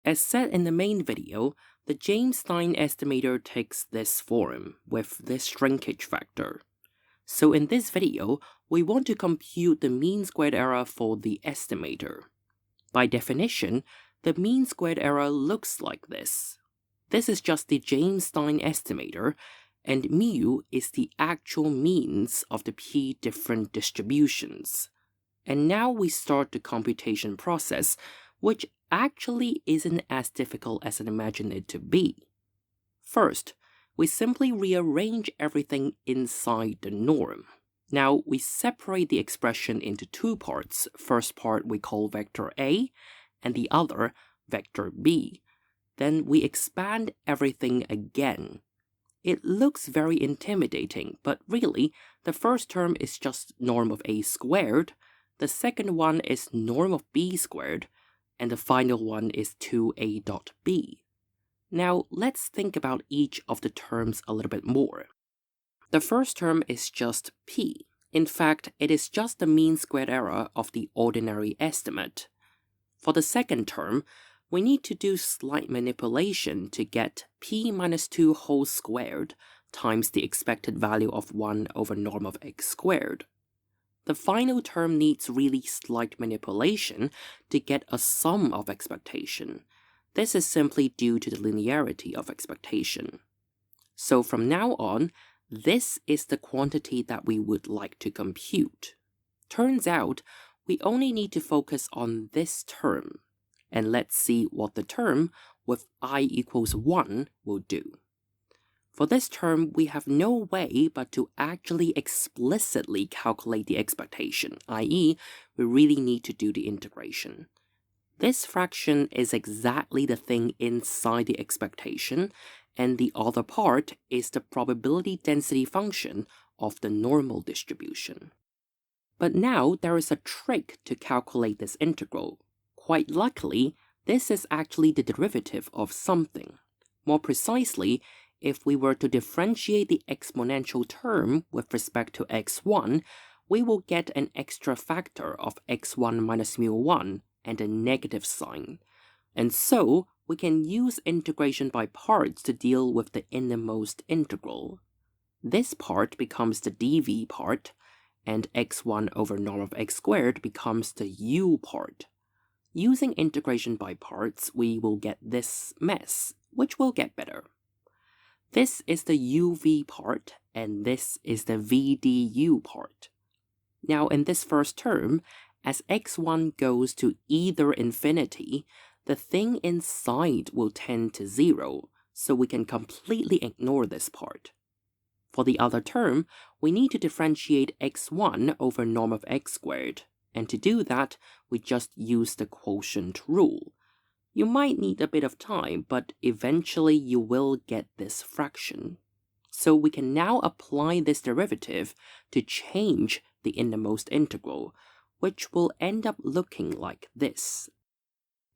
As said in the main video, the James-Stein estimator takes this form with this shrinkage factor. So in this video, we want to compute the mean squared error for the estimator. By definition, the mean squared error looks like this. This is just the James-Stein estimator, and mu is the actual means of the p different distributions. And now we start the computation process, which actually isn't as difficult as I imagined it to be. First, we simply rearrange everything inside the norm. Now, we separate the expression into two parts. First part we call vector A, and the other vector B. Then we expand everything again. It looks very intimidating, but really, the first term is just norm of A squared, the second one is norm of B squared, and the final one is 2A dot B. Now, let's think about each of the terms a little bit more. The first term is just P. In fact, it is just the mean squared error of the ordinary estimate. For the second term, we need to do slight manipulation to get P minus 2 whole squared times the expected value of 1 over norm of x squared. The final term needs really slight manipulation to get a sum of expectation. This is simply due to the linearity of expectation. So from now on, this is the quantity that we would like to compute. Turns out, we only need to focus on this term. And let's see what the term with I equals 1 will do. For this term, we have no way but to actually explicitly calculate the expectation, i.e., we really need to do the integration. This fraction is exactly the thing inside the expectation, and the other part is the probability density function of the normal distribution. But now there is a trick to calculate this integral. Quite luckily, this is actually the derivative of something. More precisely, if we were to differentiate the exponential term with respect to x1, we will get an extra factor of x1 minus mu1 and a negative sign. And so, we can use integration by parts to deal with the innermost integral. This part becomes the dv part, and x1 over norm of x squared becomes the u part. Using integration by parts, we will get this mess, which will get better. This is the uv part, and this is the vdu part. Now in this first term, as x1 goes to either infinity, the thing inside will tend to 0, so we can completely ignore this part. For the other term, we need to differentiate x1 over norm of x squared, and to do that, we just use the quotient rule. You might need a bit of time, but eventually you will get this fraction. So we can now apply this derivative to change the innermost integral, which will end up looking like this.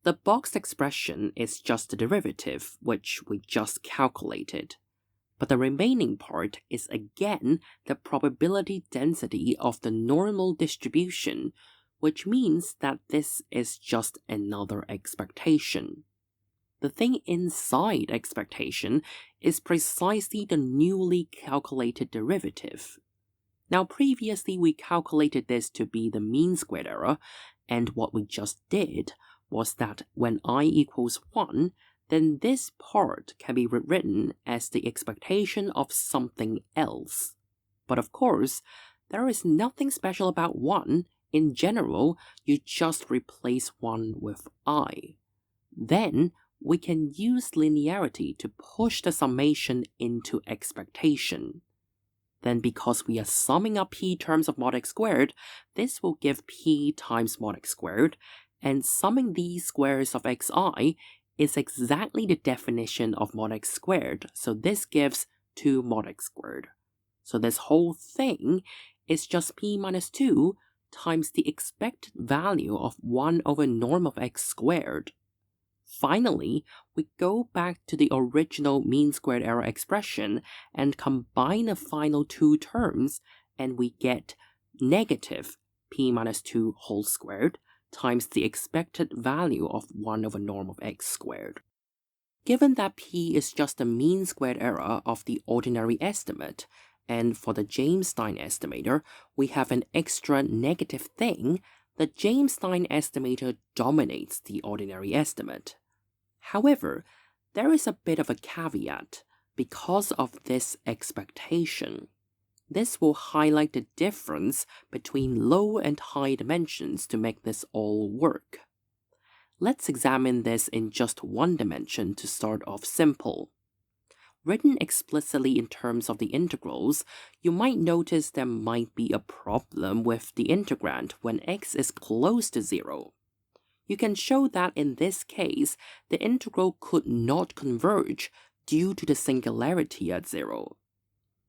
The boxed expression is just the derivative, which we just calculated. But the remaining part is again the probability density of the normal distribution, which means that this is just another expectation. The thing inside expectation is precisely the newly calculated derivative. Now previously we calculated this to be the mean squared error, and what we just did was that when I equals 1, then this part can be rewritten as the expectation of something else. But of course, there is nothing special about 1. In general, you just replace 1 with I. Then, we can use linearity to push the summation into expectation. Then because we are summing up p terms of mod x squared, this will give p times mod x squared, and summing these squares of xi is exactly the definition of mod x squared, so this gives 2 mod x squared. So this whole thing is just p minus 2 times the expected value of 1 over norm of x squared. Finally, we go back to the original mean squared error expression and combine the final two terms, and we get negative p minus 2 whole squared times the expected value of 1 over norm of x squared. Given that p is just the mean squared error of the ordinary estimate, and for the James-Stein estimator, we have an extra negative thing, the James-Stein estimator dominates the ordinary estimate. However, there is a bit of a caveat because of this expectation. This will highlight the difference between low and high dimensions to make this all work. Let's examine this in just one dimension to start off simple. Written explicitly in terms of the integrals, you might notice there might be a problem with the integrand when x is close to 0. You can show that in this case, the integral could not converge due to the singularity at 0.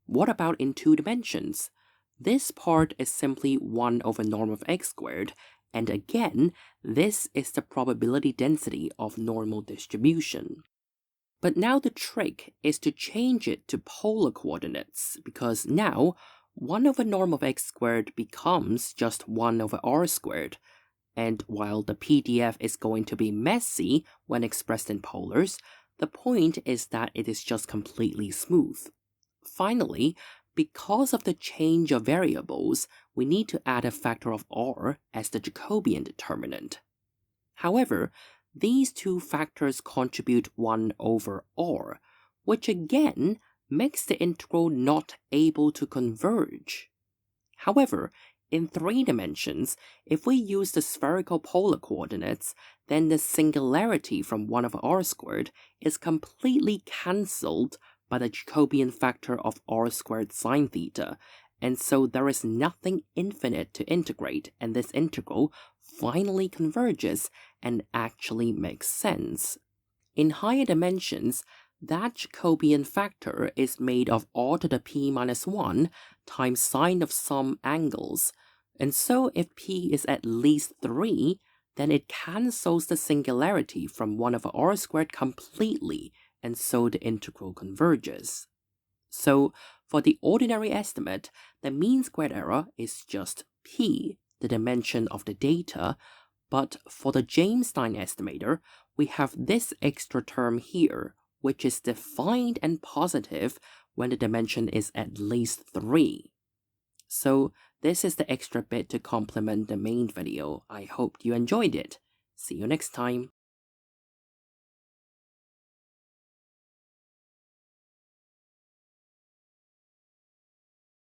What about in 2 dimensions? This part is simply 1 over norm of x squared, and again, this is the probability density of normal distribution. But now the trick is to change it to polar coordinates, because now 1 over norm of x squared becomes just 1 over r squared, and while the PDF is going to be messy when expressed in polars, the point is that it is just completely smooth. Finally, because of the change of variables, we need to add a factor of r as the Jacobian determinant. However, these two factors contribute 1 over r, which again makes the integral not able to converge. However, in 3 dimensions, if we use the spherical polar coordinates, then the singularity from 1 over r squared is completely cancelled by the Jacobian factor of r squared sine theta, and so there is nothing infinite to integrate, and this integral finally converges and actually makes sense. In higher dimensions, that Jacobian factor is made of r to the p minus 1 times sine of some angles, and so if p is at least 3, then it cancels the singularity from 1 over r squared completely, and so the integral converges. So, for the ordinary estimate, the mean squared error is just p, the dimension of the data, but for the James-Stein estimator, we have this extra term here, which is defined and positive when the dimension is at least 3. So, this is the extra bit to complement the main video. I hope you enjoyed it. See you next time.